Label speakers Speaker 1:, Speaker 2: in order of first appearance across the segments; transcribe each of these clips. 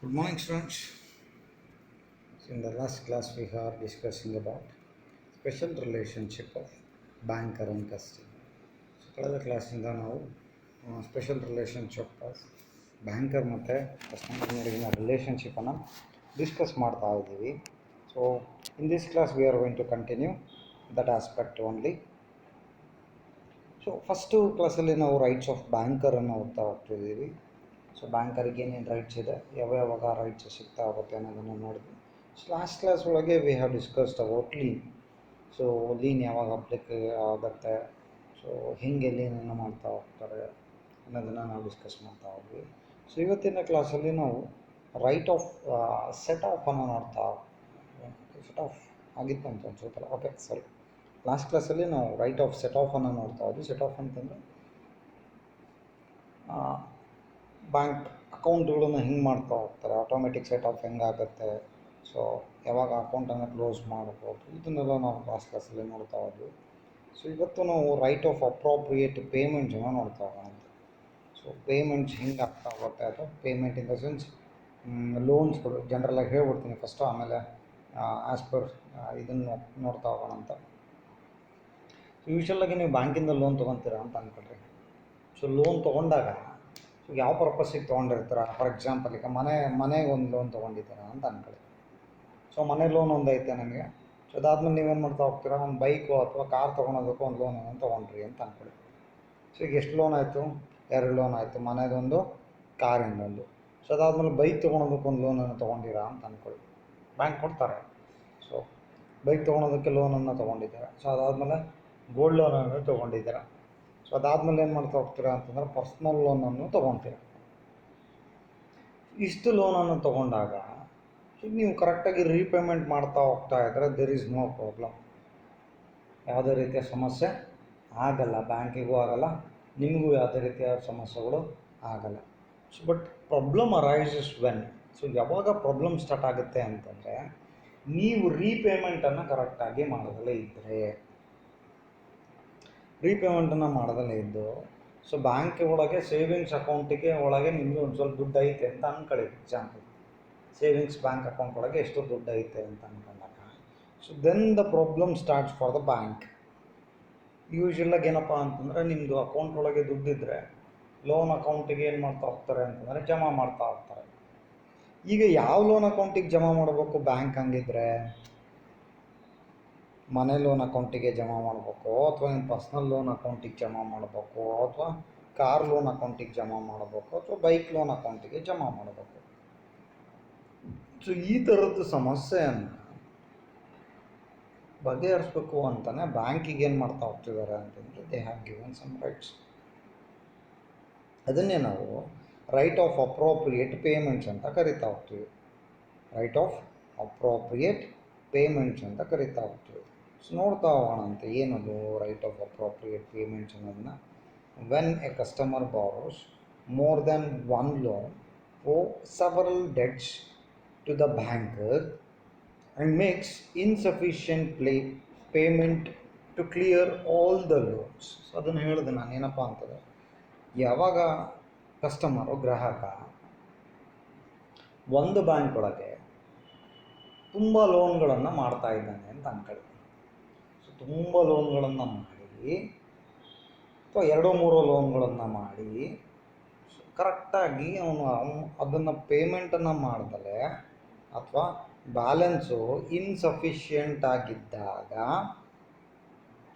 Speaker 1: Good morning, students. So in the last class, we are discussing about special relationship of banker and customer. So ಕಳೆದ ಕ್ಲಾಸಿಂದ ನಾವು special relationship of banker ಮತ್ತು customer ನಡುವಿನ ರಿಲೇಷನ್ಶಿಪ್ಪನ್ನು discuss ಮಾಡ್ತಾ ಇದ್ದೀವಿ. So in this class we are going to continue that aspect only. So first ಕ್ಲಾಸಲ್ಲಿ ನಾವು ರೈಟ್ಸ್ ಆಫ್ ಬ್ಯಾಂಕರನ್ನು ಓದ್ತಾ ಹೋಗ್ತಿದ್ದೀವಿ. ಸೊ ಬ್ಯಾಂಕರಿಗೆ ಏನೇನು ರೈಟ್ಸ್ ಇದೆ, ಯಾವ್ಯಾವಾಗ ರೈಟ್ಸ್ ಸಿಗ್ತಾ ಹೋಗುತ್ತೆ ಅನ್ನೋದನ್ನು ನೋಡಿದ್ವಿ. ಸೊ ಲಾಸ್ಟ್ ಕ್ಲಾಸ್ ಒಳಗೆ we have discussed about lien. So lien ಯಾವಾಗ ಅಪ್ಲಿಕ್ ಆಗುತ್ತೆ, ಸೊ ಹೇಗೆ ಲೀನನ್ನು ಮಾಡ್ತಾ ಹೋಗ್ತಾರೆ ಅನ್ನೋದನ್ನು ನಾವು ಡಿಸ್ಕಸ್ ಮಾಡ್ತಾ ಹೋದ್ವಿ. ಸೊ ಇವತ್ತಿನ ಕ್ಲಾಸಲ್ಲಿ ನಾವು ರೈಟ್ ಆಫ್ ಸೆಟ್ ಆಫ್ ಅನ್ನು ನೋಡ್ತಾ ಸೆಟ್ ಆಫ್ ಆಗಿತ್ತು ಅಂತ ಅನ್ಸುತ್ತಲ್ಲ. ಓಕೆ, ಸರಿ. ಲಾಸ್ಟ್ ಕ್ಲಾಸಲ್ಲಿ ನಾವು ರೈಟ್ ಆಫ್ ಸೆಟ್ ಆಫ್ ಅನ್ನು ನೋಡ್ತಾ ಹೋದ್ವಿ. ಸೆಟ್ ಆಫ್ ಅಂತಂದರೆ ಬ್ಯಾಂಕ್ ಅಕೌಂಟ್ಗಳನ್ನು ಹಿಂಗೆ ಮಾಡ್ತಾ ಹೋಗ್ತಾರೆ, ಆಟೋಮೆಟಿಕ್ ಸೆಟ್ ಆಫ್ ಹೆಂಗಾಗುತ್ತೆ, ಸೊ ಯಾವಾಗ ಅಕೌಂಟನ್ನು ಕ್ಲೋಸ್ ಮಾಡ್ಬೋದು, ಇದನ್ನೆಲ್ಲ ನಾವು ಲಾಸ್ಟ್ ಕ್ಲಾಸಲ್ಲಿ ನೋಡ್ತಾ ಹೋದ್ವಿ. ಸೊ ಇವತ್ತು ನಾವು ರೈಟ್ ಆಫ್ ಅಪ್ರೋಪ್ರಿಯೇಟ್ ಪೇಮೆಂಟ್ಸನ್ನು ನೋಡ್ತಾ ಹೋಗೋಣ. ಸೊ ಪೇಮೆಂಟ್ಸ್ ಹಿಂಗೆ ಆಗ್ತಾ ಹೋಗುತ್ತೆ, ಅಥವಾ ಪೇಮೆಂಟ್ ಇನ್ ದ ಸೆನ್ಸ್ ಲೋನ್ಸ್ಗಳು ಜನರಲಾಗಿ ಹೇಳ್ಬಿಡ್ತೀನಿ ಫಸ್ಟು, ಆಮೇಲೆ ಆ್ಯಸ್ ಪರ್ ಇದನ್ನು ನೋಡ್ತಾ ಹೋಗೋಣ ಅಂತ. ಸೊ ಯೂಶ್ವಲಾಗಿ ನೀವು ಬ್ಯಾಂಕಿಂದ ಲೋನ್ ತೊಗೊತೀರಾ ಅಂತ ಅಂದ್ಕೊಳ್ರಿ. ಸೊ ಲೋನ್ ತೊಗೊಂಡಾಗ ಸೊ ಯಾವ ಪರ್ಪಸ್ಸಿಗೆ ತೊಗೊಂಡಿರ್ತೀರ, ಫಾರ್ ಎಕ್ಸಾಂಪಲ್ ಈಗ ಮನೆಗೆ ಒಂದು ಲೋನ್ ತೊಗೊಂಡಿದ್ದೀರಾ ಅಂತ ಅಂದ್ಕೊಳ್ಳಿ. ಸೊ ಮನೆ ಲೋನ್ ಒಂದು ಐತೆ ನನಗೆ. ಸೊ ಅದಾದ್ಮೇಲೆ ನೀವೇನು ಮಾಡ್ತಾ ಹೋಗ್ತೀರಾ, ಒಂದು ಬೈಕು ಅಥವಾ ಕಾರ್ ತೊಗೊಳೋದಕ್ಕೂ ಒಂದು ಲೋನನ್ನು ತೊಗೊಂಡ್ರಿ ಅಂತ ಅಂದ್ಕೊಳ್ಳಿ. ಸೊ ಈಗ ಎಷ್ಟು ಲೋನ್ ಆಯಿತು? 2 ಲೋನ್ ಆಯಿತು, ಮನೆದೊಂದು, ಕಾರಿಂದೊಂದು. ಸೊ ಅದಾದಮೇಲೆ ಬೈಕ್ ತೊಗೊಳೋದಕ್ಕೆ ಒಂದು ಲೋನನ್ನು ತೊಗೊಂಡಿರಾ ಅಂತ ಅಂದ್ಕೊಳ್ಳಿ. ಬ್ಯಾಂಕ್ ಕೊಡ್ತಾರೆ. ಸೊ ಬೈಕ್ ತೊಗೊಳೋದಕ್ಕೆ ಲೋನನ್ನು ತೊಗೊಂಡಿದ್ದೀರಾ. ಸೊ ಅದಾದಮೇಲೆ ಗೋಲ್ಡ್ ಲೋನನ್ನು ತೊಗೊಂಡಿದ್ದೀರಾ. ಸೊ ಅದಾದಮೇಲೆ ಏನು ಮಾಡ್ತಾ ಹೋಗ್ತೀರಾ ಅಂತಂದರೆ ಪರ್ಸ್ನಲ್ ಲೋನನ್ನು ತೊಗೊತೀರ. ಇಷ್ಟು ಲೋನನ್ನು ತೊಗೊಂಡಾಗ ನೀವು ಕರೆಕ್ಟಾಗಿ ರೀಪೇಮೆಂಟ್ ಮಾಡ್ತಾ ಹೋಗ್ತಾ ಇದ್ದರೆ ದೇರ್ ಈಸ್ ನೋ ಪ್ರಾಬ್ಲಮ್, ಯಾವುದೇ ರೀತಿಯ ಸಮಸ್ಯೆ ಆಗಲ್ಲ, ಬ್ಯಾಂಕಿಗೂ ಆಗಲ್ಲ, ನಿಮಗೂ ಯಾವುದೇ ರೀತಿಯ ಸಮಸ್ಯೆಗಳು ಆಗಲ್ಲ. So but problem arises when. So ಯಾವಾಗ ಪ್ರಾಬ್ಲಮ್ ಸ್ಟಾರ್ಟ್ ಆಗುತ್ತೆ ಅಂತಂದರೆ ನೀವು ರೀಪೇಮೆಂಟನ್ನು ಕರೆಕ್ಟಾಗಿ ಮಾಡೋದಲ್ಲೇ ಇದ್ದರೆ, ರೀಪೇಮೆಂಟನ್ನು ಮಾಡೋದಲ್ಲೇ ಇದ್ದು, ಸೊ ಬ್ಯಾಂಕ್ ಒಳಗೆ ಸೇವಿಂಗ್ಸ್ ಅಕೌಂಟಿಗೆ ಒಳಗೆ ನಿಮಗೆ ಒಂದು ಸ್ವಲ್ಪ ದುಡ್ಡು ಐತೆ ಅಂತ ಅಂದ್ಕೊಳ್ಳಿ. ಎಕ್ಸಾಂಪಲ್, ಸೇವಿಂಗ್ಸ್ ಬ್ಯಾಂಕ್ ಅಕೌಂಟ್ ಒಳಗೆ ಎಷ್ಟು ದುಡ್ಡು ಐತೆ ಅಂತ ಅಂದ್ಕೊಂಡಾಗ, so then the problem starts for the bank. ಯೂಶ್ವಲಾಗಿ ಏನಪ್ಪ ಅಂತಂದರೆ ನಿಮ್ಮದು ಅಕೌಂಟ್ ಒಳಗೆ ದುಡ್ಡಿದ್ದರೆ ಲೋನ್ ಅಕೌಂಟಿಗೆ ಏನು ಮಾಡ್ತಾ ಹೋಗ್ತಾರೆ ಅಂತಂದರೆ ಜಮಾ ಮಾಡ್ತಾ ಹೋಗ್ತಾರೆ. ಈಗ ಯಾವ ಲೋನ್ ಅಕೌಂಟಿಗೆ ಜಮಾ ಮಾಡಬೇಕು ಬ್ಯಾಂಕ್ ಹಂಗಿದ್ರೆ? ಮನೆ ಲೋನ್ ಅಕೌಂಟಿಗೆ ಜಮಾ ಮಾಡಬೇಕು, ಅಥವಾ ನಿಮ್ಮ ಪರ್ಸ್ನಲ್ ಲೋನ್ ಅಕೌಂಟಿಗೆ ಜಮಾ ಮಾಡಬೇಕು, ಅಥವಾ ಕಾರ್ ಲೋನ್ ಅಕೌಂಟಿಗೆ ಜಮಾ ಮಾಡಬೇಕು, ಅಥವಾ ಬೈಕ್ ಲೋನ್ ಅಕೌಂಟಿಗೆ ಜಮಾ ಮಾಡಬೇಕು. ಸೊ ಈ ಥರದ್ದು ಸಮಸ್ಯೆಯನ್ನು ಬಗೆಹರಿಸ್ಬೇಕು ಅಂತಲೇ ಬ್ಯಾಂಕಿಗೆ ಏನು ಮಾಡ್ತಾ ಹೋಗ್ತಿದ್ದಾರೆ ಅಂತಂದರೆ they have given some rights. ಅದನ್ನೇ ನಾವು ರೈಟ್ ಆಫ್ ಅಪ್ರೋಪ್ರಿಯೇಟ್ ಪೇಮೆಂಟ್ಸ್ ಅಂತ ಕರಿತಾ ಹೋಗ್ತೀವಿ. ರೈಟ್ ಆಫ್ ಅಪ್ರೋಪ್ರಿಯೇಟ್ ಪೇಮೆಂಟ್ಸ್ ಅಂತ ಕರಿತಾ ಹೋಗ್ತೀವಿ. ಸೊ ನೋಡ್ತಾ ಹೋಗೋಣ ಅಂತ ಏನದು ರೈಟ್ ಆಫ್ ಅಪ್ರೋಪ್ರಿಯೇಟ್ ಪೇಮೆಂಟ್ಸ್ ಅನ್ನೋದನ್ನ. When a customer borrows more then one loan for several debts to the banker and makes insufficient payment to clear all the loans. So ಅದನ್ನು ಹೇಳಿದೆ ನಾನು, ಏನಪ್ಪ ಅಂತಂದರೆ ಯಾವಾಗ ಕಸ್ಟಮರು, ಗ್ರಾಹಕ, ಒಂದು ಬ್ಯಾಂಕ್ ಒಳಗೆ ತುಂಬ ಲೋನ್ಗಳನ್ನು ಮಾಡ್ತಾ ಇದ್ದಾನೆ ಅಂತ ಅಂದ್ಕೊಳ್ಳಿ. ಸೊ ತುಂಬ ಲೋನ್ಗಳನ್ನು ಮಾಡಿ, ಅಥವಾ 2-3 ಲೋನ್ಗಳನ್ನು ಮಾಡಿ ಕರೆಕ್ಟಾಗಿ ಅವನು ಅದನ್ನು ಪೇಮೆಂಟನ್ನು ಮಾಡ್ದಲೆ, ಅಥವಾ ಬ್ಯಾಲೆನ್ಸು ಇನ್ಸಫಿಷಿಯೆಂಟ್ ಆಗಿದ್ದಾಗ,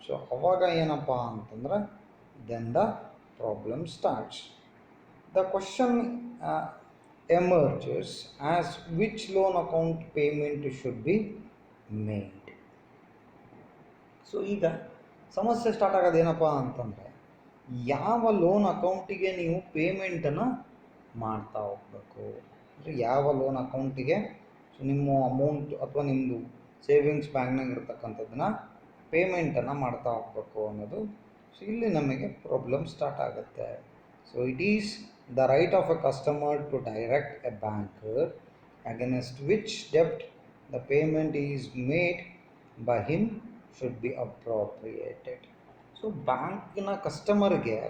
Speaker 1: ಸೊ ಅವಾಗ ಏನಪ್ಪ ಅಂತಂದರೆ then the problem starts. The question emerges as which loan account payment should be made. So ಈಗ ಸಮಸ್ಯೆ ಸ್ಟಾರ್ಟ್ ಆಗೋದು ಏನಪ್ಪ ಅಂತಂದರೆ ಯಾವ ಲೋನ್ ಅಕೌಂಟಿಗೆ ನೀವು ಪೇಮೆಂಟನ್ನು ಮಾಡ್ತಾ ಹೋಗಬೇಕು, ಅಂದರೆ ಯಾವ ಲೋನ್ ಅಕೌಂಟಿಗೆ ಸೊ ನಿಮ್ಮ ಅಮೌಂಟ್ ಅಥವಾ ನಿಮ್ಮದು ಸೇವಿಂಗ್ಸ್ ಬ್ಯಾಂಕ್ನಾಗ ಇರ್ತಕ್ಕಂಥದ್ದನ್ನ ಪೇಮೆಂಟನ್ನು ಮಾಡ್ತಾ ಹೋಗಬೇಕು ಅನ್ನೋದು. ಸೊ ಇಲ್ಲಿ ನಮಗೆ ಪ್ರಾಬ್ಲಮ್ ಸ್ಟಾರ್ಟ್ ಆಗುತ್ತೆ. So it is the right of a customer to direct a banker against which ಡೆಪ್ಟ್ the payment is made by him should be appropriated. So ಬ್ಯಾಂಕಿನ ಕಸ್ಟಮರ್ಗೆ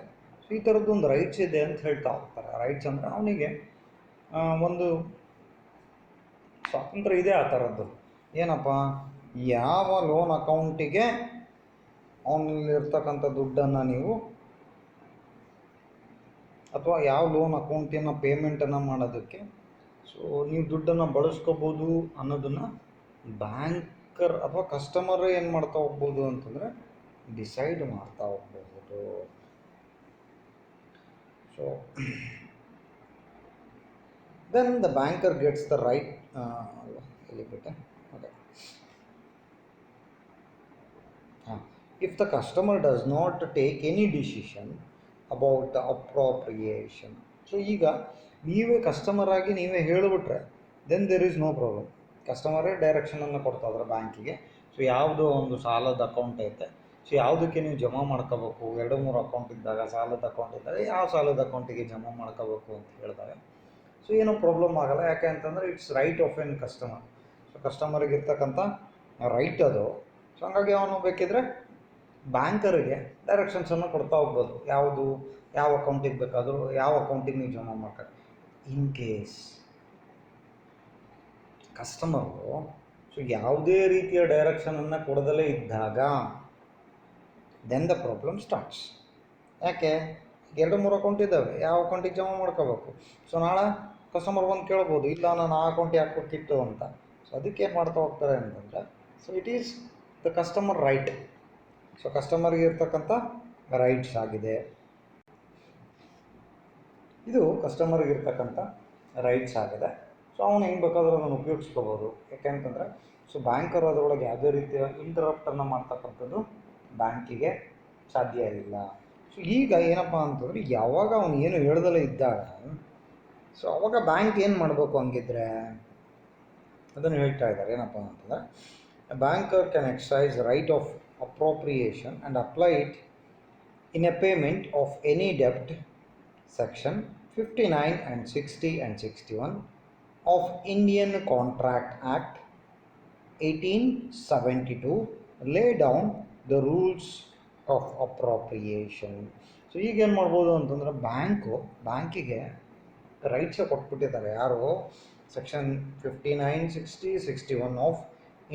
Speaker 1: ಈ ಥರದ್ದೊಂದು ರೈಟ್ಸ್ ಇದೆ ಅಂತ ಹೇಳ್ತಾ ಹೋಗ್ತಾರೆ. ರೈಟ್ಸ್ ಅಂದರೆ ಅವನಿಗೆ ಒಂದು ಸ್ವಾತಂತ್ರ್ಯ ಇದೆ ಆ ಥರದ್ದು. ಏನಪ್ಪ, ಯಾವ ಲೋನ್ ಅಕೌಂಟಿಗೆ ಅವನಲ್ಲಿರ್ತಕ್ಕಂಥ ದುಡ್ಡನ್ನು ನೀವು, ಅಥವಾ ಯಾವ ಲೋನ್ ಅಕೌಂಟಿನ ಪೇಮೆಂಟನ್ನು ಮಾಡೋದಕ್ಕೆ ಸೊ ನೀವು ದುಡ್ಡನ್ನು ಬಳಸ್ಕೋಬೋದು ಅನ್ನೋದನ್ನು ಬ್ಯಾಂಕರ್ ಅಥವಾ ಕಸ್ಟಮರ್ ಏನು ಮಾಡ್ತಾ ಹೋಗ್ಬೋದು ಅಂತಂದರೆ ಡಿಸೈಡ್ ಮಾಡ್ತಾ ಹೋಗ್ಬೋದು. So then the banker gets the right okay. If the customer does not take any decision about the appropriation, so ಈಗ ನೀವೇ ಕಸ್ಟಮರ್ ಆಗಿ ನೀವೇ ಹೇಳಿಬಿಟ್ರೆ then there is no problem. ಕಸ್ಟಮರೇ ಡೈರೆಕ್ಷನನ್ನು ಕೊಡ್ತಾ ಇದ್ದಾರೆ ಬ್ಯಾಂಕಿಗೆ. ಸೊ ಯಾವುದೋ ಒಂದು ಸಾಲದ ಅಕೌಂಟ್ ಐತೆ, ಸೊ ಯಾವುದಕ್ಕೆ ನೀವು ಜಮಾ ಮಾಡ್ಕೋಬೇಕು, 2-3 ಅಕೌಂಟ್ ಇದ್ದಾಗ, ಸಾಲದ ಅಕೌಂಟ್ ಇದ್ದಾಗ ಯಾವ ಸಾಲದ ಅಕೌಂಟಿಗೆ ಜಮಾ ಮಾಡ್ಕೋಬೇಕು ಅಂತ ಹೇಳಿದಾಗ ಸೊ ಏನೂ ಪ್ರಾಬ್ಲಮ್ ಆಗೋಲ್ಲ. ಯಾಕೆ ಅಂತಂದರೆ it's right of an customer. So ಕಸ್ಟಮರಿಗೆ ಇರ್ತಕ್ಕಂಥ ರೈಟ್ ಅದು. ಸೊ ಹಂಗಾಗಿ ಅವನು ಬೇಕಿದ್ರೆ ಬ್ಯಾಂಕರಿಗೆ ಡೈರೆಕ್ಷನ್ಸನ್ನು ಕೊಡ್ತಾ ಹೋಗ್ಬೋದು, ಯಾವ ಅಕೌಂಟಿಗೆ ಬೇಕಾದರೂ ಯಾವ ಅಕೌಂಟಿಗೆ ನೀವು ಜಮಾ ಮಾಡ್ತಾರೆ. ಇನ್ ಕೇಸ್ ಕಸ್ಟಮರು ಸೊ ಯಾವುದೇ ರೀತಿಯ ಡೈರೆಕ್ಷನನ್ನು ಕೊಡದಲೇ ಇದ್ದಾಗ ದೆನ್ ದ ಪ್ರಾಬ್ಲಮ್ ಸ್ಟಾರ್ಟ್ಸ್. ಯಾಕೆ, 2-3 ಅಕೌಂಟ್ ಇದ್ದಾವೆ, ಯಾವ ಅಕೌಂಟಿಗೆ ಜಮಾ ಮಾಡ್ಕೋಬೇಕು. ಸೊ ನಾಳೆ ಕಸ್ಟಮರ್ ಬಂದು ಕೇಳ್ಬೋದು, ಇಲ್ಲ ನಾನು ಆ ಅಕೌಂಟ್ ಯಾಕೆ ಕೊಟ್ಟಿತ್ತು ಅಂತ. ಸೊ ಅದಕ್ಕೆ ಏನು ಮಾಡ್ತಾ ಹೋಗ್ತಾರೆ ಅಂತಂದರೆ, so it is the customer right. So ಕಸ್ಟಮರ್ಗೆ ಇರ್ತಕ್ಕಂಥ ರೈಟ್ಸ್ ಆಗಿದೆ ಇದು, ಕಸ್ಟಮರ್ಗೆ ಇರ್ತಕ್ಕಂಥ ರೈಟ್ಸ್ ಆಗಿದೆ. ಸೊ ಅವನು ಹೆಂಗೆ ಬೇಕಾದರೂ ಅದನ್ನು ಉಪಯೋಗಿಸ್ಕೋಬೋದು. ಯಾಕೆಂತಂದರೆ ಸೊ ಬ್ಯಾಂಕರು ಅದರೊಳಗೆ ಯಾವುದೇ ರೀತಿಯ ಇಂಟರಪ್ಟನ್ನು ಮಾಡ್ತಕ್ಕಂಥದ್ದು ಬ್ಯಾಂಕಿಗೆ ಸಾಧ್ಯ ಇಲ್ಲ. ಸೊ ಈಗ ಏನಪ್ಪ ಅಂತಂದರೆ, ಯಾವಾಗ ಅವನು ಏನು ಹೇಳ್ದಲೇ ಇದ್ದಾಗ ಸೊ ಅವಾಗ ಬ್ಯಾಂಕ್ ಏನು ಮಾಡಬೇಕು ಹಂಗಿದ್ರೆ ಅದನ್ನು ಹೇಳ್ತಾ ಇದ್ದಾರೆ. ಏನಪ್ಪ ಅಂತಂದರೆ, banker can exercise right of appropriation and apply it in a payment of any debt, section 59 and 60 and 61 of Indian Contract Act 1872 lay down the rules of appropriation. So ಈಗೇನು ಮಾಡ್ಬೋದು ಅಂತಂದರೆ, ಬ್ಯಾಂಕಿಗೆ ರೈಟ್ಸ್ ಕೊಟ್ಬಿಟ್ಟಿದ್ದಾರೆ. ಯಾರು, section 59, 60, 61 of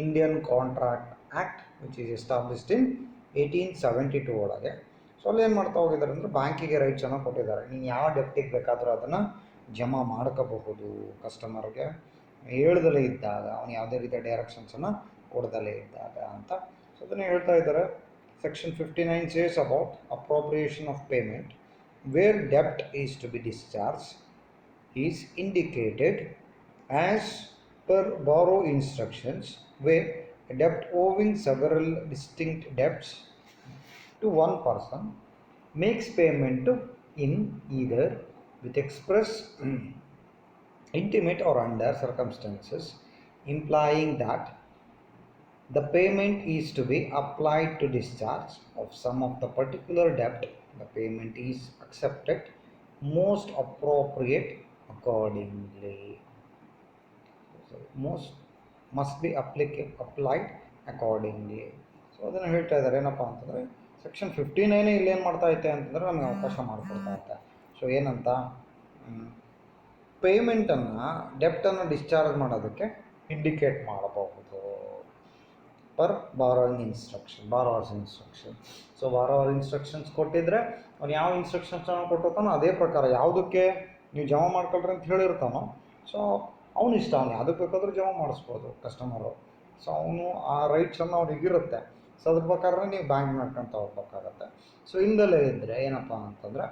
Speaker 1: Indian contract act which is established in 1872 ಒಳಗೆ. So ಅಲ್ಲಿ ಏನು ಮಾಡ್ತಾ ಹೋಗಿದ್ದಾರೆ ಅಂದರೆ, ಬ್ಯಾಂಕಿಗೆ ರೈಟ್ಸನ್ನು ಕೊಟ್ಟಿದ್ದಾರೆ. ನೀನು ಯಾವ ಡೆಪ್ಟಿಗೆ ಬೇಕಾದರೂ ಅದನ್ನು ಜಮಾ ಮಾಡ್ಕೋಬಹುದು ಕಸ್ಟಮರ್ಗೆ ಹೇಳ್ದಲೇ ಇದ್ದಾಗ, ಅವನು ಯಾವುದೇ ರೀತಿಯ ಡೈರೆಕ್ಷನ್ಸನ್ನು ಕೊಡ್ದಲೇ ಇದ್ದಾಗ ಅಂತ. ಸೊ ಅದನ್ನು ಹೇಳ್ತಾ ಇದ್ದಾರೆ. Section 59 says about appropriation of payment where debt is to be discharged is indicated as per borrow instructions, where a debt owing several distinct debts to one person makes payment in either with express, intimate or under circumstances implying that the payment is to be applied to discharge of some of the particular debt, the payment is accepted most appropriate accordingly. So most must be applied accordingly. So ಅದನ್ನು ಹೇಳ್ತಾ ಇದ್ದಾರೆ. ಏನಪ್ಪ ಅಂತಂದರೆ, section 59 ಇಲ್ಲಿ ಏನು ಮಾಡ್ತಾ ಐತೆ ಅಂತಂದರೆ ನಮಗೆ ಅವಕಾಶ ಮಾಡಿಕೊಡ್ತಾ ಐತೆ. ಸೊ ಏನಂತ, ಪೇಮೆಂಟನ್ನು, ಡೆಪ್ಟನ್ನು ಡಿಸ್ಚಾರ್ಜ್ ಮಾಡೋದಕ್ಕೆ ಇಂಡಿಕೇಟ್ ಮಾಡಬಹುದು per borrowing borrowers instruction. So borrower instructions ಕೊಟ್ಟಿದ್ರೆ ಅವ್ನು ಯಾವ ಇನ್ಸ್ಟ್ರಕ್ಷನ್ಸನ್ನು ಕೊಟ್ಟಿರ್ತಾನೋ ಅದೇ ಪ್ರಕಾರ ಯಾವುದಕ್ಕೆ ನೀವು ಜಮಾ ಮಾಡ್ಕೊಳ್ರಿ ಅಂತ ಹೇಳಿರ್ತಾನೋ ಸೊ ಅವನು ಇಷ್ಟ, ಅವನು ಯಾವುದಕ್ಕೆ ಬೇಕಾದರೂ ಜಮಾ ಮಾಡಿಸ್ಬೋದು ಕಸ್ಟಮರು. ಸೊ ಅವನು ಆ ರೈಟ್ಸನ್ನು ಅವ್ರಿಗಿರುತ್ತೆ. ಸೊ ಅದ್ರ ಪ್ರಕಾರ ನೀವು ಬ್ಯಾಂಕ್ ಮಾಡ್ಕೊತ ಹೋಗ್ಬೇಕಾಗತ್ತೆ. ಸೊ ಇಲ್ಲದಲ್ಲೇ ಇದ್ದರೆ ಏನಪ್ಪ ಅಂತಂದರೆ,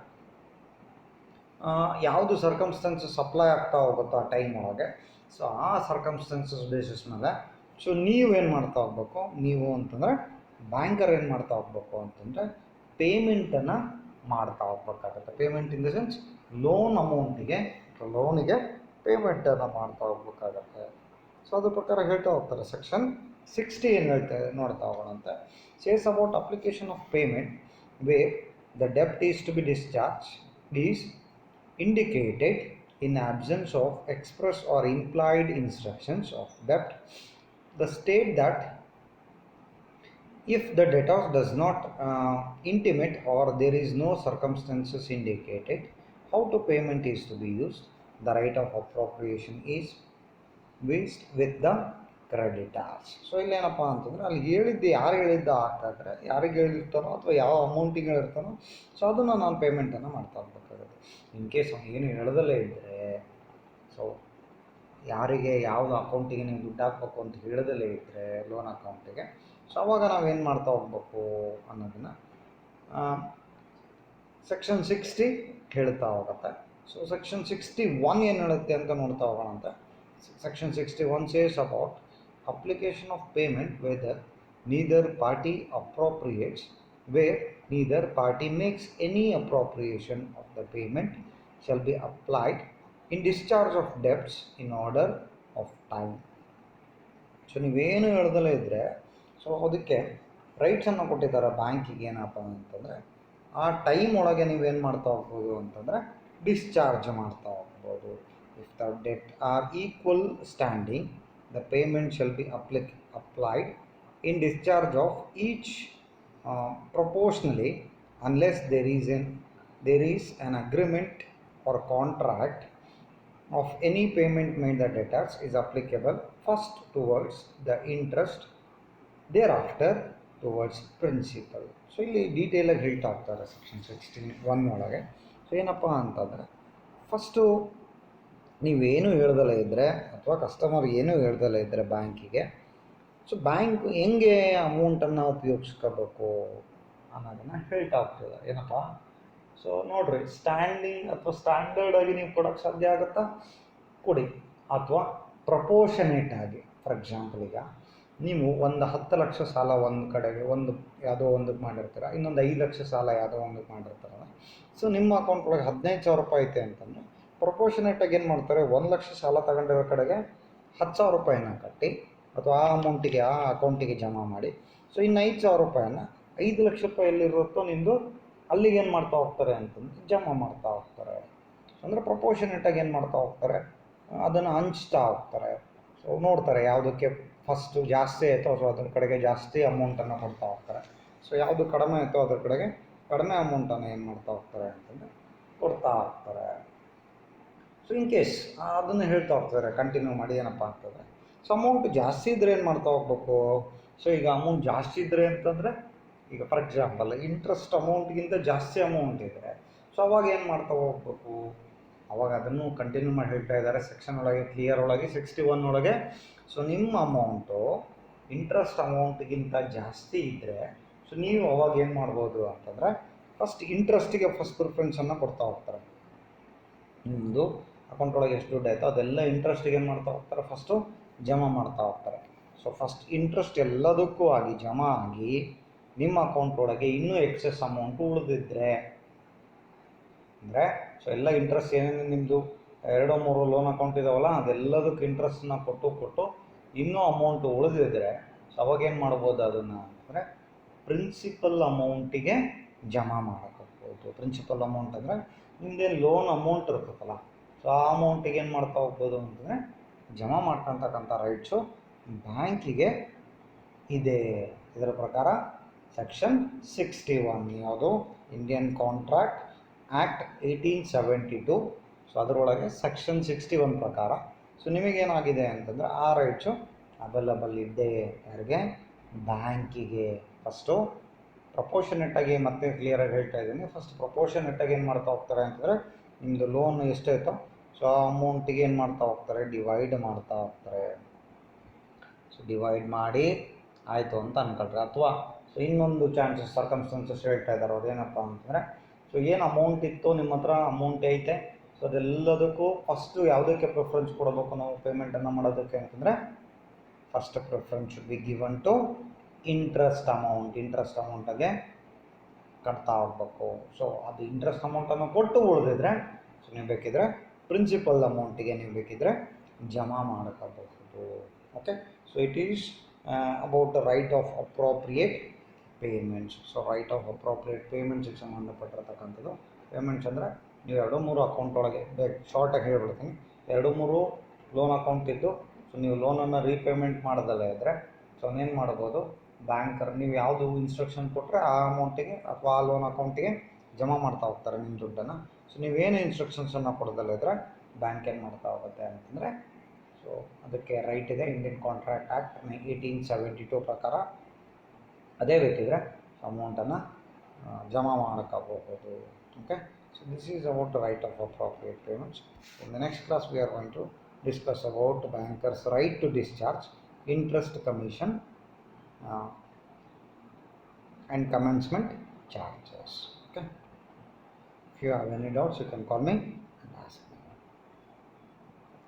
Speaker 1: ಯಾವುದು ಸರ್ಕಮ್ಸ್ಟೆನ್ಸಸ್ ಅಪ್ಲೈ ಆಗ್ತಾ ಹೋಗುತ್ತೋ ಆ ಟೈಮ್ ಒಳಗೆ, ಸೊ ಆ ಸರ್ಕಮ್ಸ್ಟೆನ್ಸಸ್ ಬೇಸಿಸ್ ಮೇಲೆ ಸೊ ನೀವೇನು ಮಾಡ್ತಾ ಹೋಗ್ಬೇಕು, ನೀವು ಅಂತಂದರೆ ಬ್ಯಾಂಕರ್ ಏನು ಮಾಡ್ತಾ ಹೋಗ್ಬೇಕು ಅಂತಂದರೆ ಪೇಮೆಂಟನ್ನು ಮಾಡ್ತಾ ಹೋಗ್ಬೇಕಾಗತ್ತೆ. ಪೇಮೆಂಟ್ ಇನ್ ದ ಸೆನ್ಸ್ ಲೋನಿಗೆ ಪೇಮೆಂಟನ್ನು ಮಾಡ್ತಾ ಹೋಗ್ಬೇಕಾಗತ್ತೆ. ಸೊ ಅದ್ರ ಪ್ರಕಾರ ಹೇಳ್ತಾ ಹೋಗ್ತಾರೆ. ಸೆಕ್ಷನ್ 60 ಏನು ಹೇಳ್ತಾ ನೋಡ್ತಾ ಹೋಗೋಣಂತೆ. Says about application of payment where the ಡೆಪ್ಟ್ is to be discharge is indicated in absence of express or implied instructions of debt, the state that if the debtor does not intimate or there is no circumstances indicated how to payment is to be used, the right of appropriation is vest with the creditors. So ಇಲ್ಲೇನಪ್ಪ ಅಂತಂದರೆ ಅಲ್ಲಿ ಹೇಳಿದ್ದು ಯಾರು ಹೇಳಿದ್ದ ಆಗ್ತಾಯಿದ್ರೆ ಯಾರಿಗೆ ಹೇಳಿರ್ತಾನೋ ಅಥವಾ ಯಾವ ಅಮೌಂಟಿಗೆ ಹೇಳಿರ್ತಾನೋ so ಅದನ್ನು ನಾನು ಪೇಮೆಂಟನ್ನು ಮಾಡ್ತಾ ಹೋಗ್ಬೇಕಾಗುತ್ತೆ. ಇನ್ ಕೇಸ್ ಅವ್ನು ಏನು ಹೇಳ್ದಲೇ ಇದ್ದರೆ, ಸೊ ಯಾರಿಗೆ ಯಾವುದು ಅಕೌಂಟಿಗೆ ನೀವು ದುಡ್ಡು ಹಾಕ್ಬೇಕು ಅಂತ ಹೇಳ್ದಲೇ ಇದ್ದರೆ ಲೋನ್ ಅಕೌಂಟಿಗೆ, ಸೊ ಅವಾಗ ನಾವೇನು ಮಾಡ್ತಾ ಹೋಗ್ಬೇಕು ಅನ್ನೋದನ್ನು ಸೆಕ್ಷನ್ 60 ಹೇಳ್ತಾ ಹೋಗುತ್ತೆ. ಸೊ ಸೆಕ್ಷನ್ 61 ಏನು ಹೇಳುತ್ತೆ ಅಂತ ನೋಡ್ತಾ ಹೋಗೋಣ ಅಂತ. Section 61 says about application of payment where neither party appropriates, where neither party makes any appropriation of the payment shall be applied in discharge of debts in order of time. So ನೀವೇನು ಹೇಳ್ದಲೇ ಇದ್ದರೆ so ಅದಕ್ಕೆ ರೈಟ್ಸನ್ನು ಕೊಟ್ಟಿದ್ದಾರೆ ಬ್ಯಾಂಕಿಗೆ. ಏನಪ್ಪ ಅಂತಂದರೆ ಆ time ಒಳಗೆ ನೀವೇನು ಮಾಡ್ತಾ ಹೋಗ್ಬೋದು ಅಂತಂದರೆ ಡಿಸ್ಚಾರ್ಜ್ ಮಾಡ್ತಾ ಹೋಗ್ಬೋದು. If the debt are equal standing, the payment shall be applied in discharge of each proportionally, unless there is an agreement or contract of any payment made the debtors is applicable first towards the interest, thereafter towards principal. So ಇಲ್ಲಿ ಡೀಟೇಲಾಗಿ ಹೇಳ್ತಾ ಹೋಗ್ತಾರೆ section 61 ಒಳಗೆ. So ಏನಪ್ಪ ಅಂತಂದರೆ first ನೀವೇನು ಹೇಳ್ದಲೇ ಇದ್ದರೆ ಅಥವಾ customer ಏನೂ ಹೇಳ್ದಲೇ ಇದ್ದರೆ ಬ್ಯಾಂಕಿಗೆ, ಸೊ ಬ್ಯಾಂಕ್ ಹೆಂಗೆ ಅಮೌಂಟನ್ನು ಉಪಯೋಗಿಸ್ಕೋಬೇಕು ಅನ್ನೋದನ್ನು ಹೇಳ್ತಾ ಹೋಗ್ತದೆ. ಏನಪ್ಪ ಸೊ ನೋಡಿರಿ, ಸ್ಟ್ಯಾಂಡಿಂಗ್ ಅಥವಾ ಸ್ಟ್ಯಾಂಡರ್ಡಾಗಿ ನೀವು ಕೊಡೋಕ್ಕೆ ಸಾಧ್ಯ ಆಗುತ್ತಾ, ಕೊಡಿ. ಅಥವಾ ಪ್ರಪೋರ್ಷನೇಟ್ ಆಗಿ, ಫಾರ್ ಎಕ್ಸಾಂಪಲ್ ಈಗ ನೀವು ಒಂದು 10 ಲಕ್ಷ ಸಾಲ ಒಂದು ಕಡೆಗೆ ಒಂದು ಯಾವುದೋ ಒಂದಕ್ಕೆ ಮಾಡಿರ್ತೀರ, ಇನ್ನೊಂದು 5 ಲಕ್ಷ ಸಾಲ ಯಾವುದೋ ಒಂದಕ್ಕೆ ಮಾಡಿರ್ತಾರಲ್ಲ. ಸೊ ನಿಮ್ಮ ಅಕೌಂಟ್ ಒಳಗೆ 15,000 ರೂಪಾಯಿ ಐತೆ ಅಂತಂದರೆ ಪ್ರಪೋರ್ಷನೇಟಾಗಿ ಏನು ಮಾಡ್ತಾರೆ, 1 ಲಕ್ಷ ಸಾಲ ತಗೊಂಡಿರೋ ಕಡೆಗೆ 10,000 ರೂಪಾಯಿನ ಕಟ್ಟಿ ಅಥವಾ ಆ ಅಮೌಂಟಿಗೆ ಆ ಅಕೌಂಟಿಗೆ ಜಮಾ ಮಾಡಿ. ಸೊ ಇನ್ನು 5,000 ರೂಪಾಯಿನ 5 ಲಕ್ಷ ರೂಪಾಯಿ ಎಲ್ಲಿರುತ್ತೋ ನಿಮ್ಮದು ಅಲ್ಲಿಗೆ ಏನು ಮಾಡ್ತಾ ಹೋಗ್ತಾರೆ ಅಂತಂದು ಜಮಾ ಮಾಡ್ತಾ ಹೋಗ್ತಾರೆ. ಅಂದರೆ ಪ್ರಪೋರ್ಷನೇಟಾಗಿ ಏನು ಮಾಡ್ತಾ ಹೋಗ್ತಾರೆ, ಅದನ್ನು ಹಂಚ್ತಾ ಹೋಗ್ತಾರೆ. ಸೊ ನೋಡ್ತಾರೆ ಯಾವುದಕ್ಕೆ ಫಸ್ಟು ಜಾಸ್ತಿ ಆಯಿತೋ ಸೊ ಅದ್ರ ಕಡೆಗೆ ಜಾಸ್ತಿ ಅಮೌಂಟನ್ನು ಕೊಡ್ತಾ ಹೋಗ್ತಾರೆ. ಸೊ ಯಾವುದು ಕಡಿಮೆ ಆಯಿತೋ ಅದ್ರ ಕಡೆಗೆ ಕಡಿಮೆ ಅಮೌಂಟನ್ನು ಏನು ಮಾಡ್ತಾ ಹೋಗ್ತಾರೆ ಅಂತಂದರೆ ಕೊಡ್ತಾ ಹೋಗ್ತಾರೆ. ಸೊ ಇನ್ ಕೇಸ್ ಅದನ್ನು ಹೇಳ್ತಾ ಹೋಗ್ತಾರೆ ಕಂಟಿನ್ಯೂ ಮಾಡಿ. ಏನಪ್ಪ ಅಂತಂದರೆ ಸೊ ಅಮೌಂಟ್ ಜಾಸ್ತಿ ಇದ್ದರೆ ಏನು ಮಾಡ್ತಾ ಹೋಗ್ಬೇಕು. ಸೊ ಈಗ ಅಮೌಂಟ್ ಜಾಸ್ತಿ ಇದ್ದರೆ ಅಂತಂದರೆ ಈಗ ಫಾರ್ ಎಕ್ಸಾಂಪಲ್ ಇಂಟ್ರೆಸ್ಟ್ ಅಮೌಂಟ್ಗಿಂತ ಜಾಸ್ತಿ ಅಮೌಂಟ್ ಇದ್ದರೆ ಸೊ ಅವಾಗ ಏನು ಮಾಡ್ತಾ ಹೋಗ್ಬೇಕು, ಅವಾಗ ಅದನ್ನು ಕಂಟಿನ್ಯೂ ಮಾಡಿ ಹೇಳ್ತಾ ಇದ್ದಾರೆ ಸೆಕ್ಷನ್ ಒಳಗೆ ಕ್ಲಿಯರ್ ಒಳಗೆ 61 ಒಳಗೆ. ಸೊ ನಿಮ್ಮ ಅಮೌಂಟು ಇಂಟ್ರೆಸ್ಟ್ ಅಮೌಂಟ್ಗಿಂತ ಜಾಸ್ತಿ ಇದ್ದರೆ ಸೊ ನೀವು ಅವಾಗ ಏನು ಮಾಡ್ಬೋದು ಅಂತಂದರೆ ಫಸ್ಟ್ ಇಂಟ್ರೆಸ್ಟಿಗೆ ಫಸ್ಟ್ ಪ್ರಿಫರೆನ್ಸನ್ನು ಕೊಡ್ತಾ ಹೋಗ್ತಾರೆ. ನಿಮ್ಮದು ಅಕೌಂಟ್ ಒಳಗೆ ಎಷ್ಟು ದುಡ್ಡು ಆಯಿತೋ ಅದೆಲ್ಲ ಇಂಟ್ರೆಸ್ಟಿಗೆ ಏನು ಮಾಡ್ತಾ ಹೋಗ್ತಾರೆ, ಫಸ್ಟು ಜಮಾ ಮಾಡ್ತಾ ಹೋಗ್ತಾರೆ. ಸೊ ಫಸ್ಟ್ ಇಂಟ್ರೆಸ್ಟ್ ಎಲ್ಲದಕ್ಕೂ ಆಗಿ ಜಮಾ ಆಗಿ ನಿಮ್ಮ ಅಕೌಂಟ್ ಒಳಗೆ ಇನ್ನೂ ಎಕ್ಸೆಸ್ ಅಮೌಂಟು ಉಳಿದಿದ್ರೆ ಅಂದರೆ ಸೊ ಎಲ್ಲ ಇಂಟ್ರೆಸ್ಟ್ ಏನೇನು ನಿಮ್ಮದು 2-3 ಲೋನ್ ಅಕೌಂಟ್ ಇದಾವಲ್ಲ ಅದೆಲ್ಲದಕ್ಕೆ ಇಂಟ್ರೆಸ್ಟನ್ನ ಕೊಟ್ಟು ಇನ್ನೂ ಅಮೌಂಟು ಉಳಿದಿದ್ರೆ ಸೊ ಅವಾಗೇನು ಮಾಡ್ಬೋದು ಅದನ್ನು ಅಂದರೆ ಪ್ರಿನ್ಸಿಪಲ್ ಅಮೌಂಟಿಗೆ ಜಮಾ ಮಾಡೋಕ್ಕೋಗ್ಬೋದು. ಪ್ರಿನ್ಸಿಪಲ್ ಅಮೌಂಟ್ ಅಂದರೆ ನಿಮ್ಮದೇನು ಲೋನ್ ಅಮೌಂಟ್ ಇರ್ತದಲ್ಲ ಸೊ ಆ ಅಮೌಂಟಿಗೆ ಏನು ಮಾಡ್ತಾ ಹೋಗ್ಬೋದು ಅಂತಂದರೆ ಜಮಾ ಮಾಡ್ಕೊಳ್ತಕ್ಕಂಥ ರೈಟ್ಸು ಬ್ಯಾಂಕಿಗೆ ಇದೆ. ಇದರ ಪ್ರಕಾರ ಸೆಕ್ಷನ್ 61 ಯಾವುದು ಇಂಡಿಯನ್ ಕಾಂಟ್ರಾಕ್ಟ್ ಆ್ಯಕ್ಟ್ 1872. ಸೊ ಅದರೊಳಗೆ ಸೆಕ್ಷನ್ 61 ಪ್ರಕಾರ ಸೊ ನಿಮಗೇನಾಗಿದೆ ಅಂತಂದರೆ ಆ ರೈಟ್ಸು ಅವೈಲಬಲ್ ಇದೆ. ಯಾರಿಗೆ, ಬ್ಯಾಂಕಿಗೆ. ಫಸ್ಟು ಪ್ರಪೋರ್ಷನೇಟಾಗಿ ಮತ್ತೆ ಕ್ಲಿಯರಾಗಿ ಹೇಳ್ತಾ ಇದ್ದೀನಿ. ಫಸ್ಟ್ ಪ್ರಪೋರ್ಷನೇಟಾಗಿ ಏನು ಮಾಡ್ತಾ ಹೋಗ್ತಾರೆ ಅಂತಂದರೆ ನಿಮ್ಮದು ಲೋನ್ ಎಷ್ಟಾಯಿತೋ ಸೊ ಆ ಅಮೌಂಟಿಗೆ ಏನು ಮಾಡ್ತಾ ಹೋಗ್ತಾರೆ, ಡಿವೈಡ್ ಮಾಡ್ತಾ ಹೋಗ್ತಾರೆ. ಸೊ ಡಿವೈಡ್ ಮಾಡಿ ಆಯಿತು ಅಂತ ಅಂದ್ಕೊಳ್ರಿ. ಅಥವಾ ಸೊ ಇನ್ನೊಂದು ಚಾನ್ಸಸ್ ಸರ್ಕಮ್ಸ್ಟೆನ್ಸಸ್ ಹೇಳ್ತಾ ಇದ್ದಾರೆ ಅವ್ರು ಏನಪ್ಪ ಅಂತಂದರೆ ಸೊ ಏನು ಅಮೌಂಟ್ ಇತ್ತು ನಿಮ್ಮ ಹತ್ರ ಅಮೌಂಟ್ ಐತೆ ಸೊ ಅದೆಲ್ಲದಕ್ಕೂ ಫಸ್ಟು ಯಾವುದಕ್ಕೆ ಪ್ರಿಫರೆನ್ಸ್ ಕೊಡಬೇಕು ನಾವು ಪೇಮೆಂಟನ್ನು ಮಾಡೋದಕ್ಕೆ ಅಂತಂದರೆ first preference should be given to interest ಅಮೌಂಟಾಗೆ ಕಟ್ತಾ ಹೋಗ್ಬೇಕು. ಸೊ ಅದು ಇಂಟ್ರೆಸ್ಟ್ ಅಮೌಂಟನ್ನು ಕೊಟ್ಟು ಉಳಿದಿದ್ರೆ ಸೊ ನೀವು ಬೇಕಿದ್ರೆ ಪ್ರಿನ್ಸಿಪಲ್ ಅಮೌಂಟಿಗೆ ನೀವು ಬೇಕಿದ್ರೆ ಜಮಾ ಮಾಡ್ಕೋಬಹುದು. Okay, so it is about the right of appropriate payments. So right of appropriate ಪೇಮೆಂಟ್ಸಿಗೆ ಸಂಬಂಧಪಟ್ಟಿರ್ತಕ್ಕಂಥದ್ದು. ಪೇಮೆಂಟ್ಸ್ ಅಂದರೆ ನೀವು 2-3 ಅಕೌಂಟ್ ಒಳಗೆ ಶಾರ್ಟಾಗಿ ಹೇಳ್ಬಿಡ್ತೀನಿ. 2-3 ಲೋನ್ ಅಕೌಂಟ್ ಇದ್ದು ಸೊ ನೀವು ಲೋನನ್ನು ರೀಪೇಮೆಂಟ್ ಮಾಡೋದಲ್ಲೇ ಇದ್ದರೆ ಸೊ ಏನು ಮಾಡ್ಬೋದು, ಬ್ಯಾಂಕರ್ ನೀವು ಯಾವುದು ಇನ್ಸ್ಟ್ರಕ್ಷನ್ ಕೊಟ್ಟರೆ ಆ ಅಮೌಂಟಿಗೆ ಅಥವಾ ಆ ಲೋನ್ ಅಕೌಂಟಿಗೆ ಜಮಾ ಮಾಡ್ತಾ ಹೋಗ್ತಾರೆ ನಿಮ್ಮ ದುಡ್ಡನ್ನು. ಸೊ ನೀವೇನು ಇನ್ಸ್ಟ್ರಕ್ಷನ್ಸನ್ನು ಕೊಡೋದಲ್ಲ ಇದ್ದರೆ ಬ್ಯಾಂಕ್ ಏನು ಮಾಡ್ತಾ ಹೋಗುತ್ತೆ ಅಂತಂದರೆ ಸೊ ಅದಕ್ಕೆ ರೈಟ್ ಇದೆ. ಇಂಡಿಯನ್ ಕಾಂಟ್ರಾಕ್ಟ್ ಆ್ಯಕ್ಟ್ 1872 ಪ್ರಕಾರ ಅದೇ ಬೇಕಿದ್ರೆ ಅಮೌಂಟನ್ನು ಜಮಾ ಮಾಡೋಕ್ಕಾಗಬಹುದು. Okay, so this is about the right of appropriate payments. In the next class we are going to discuss about bankers' right to discharge interest, commission and commencement charges. Okay, if you have any doubts you can call me.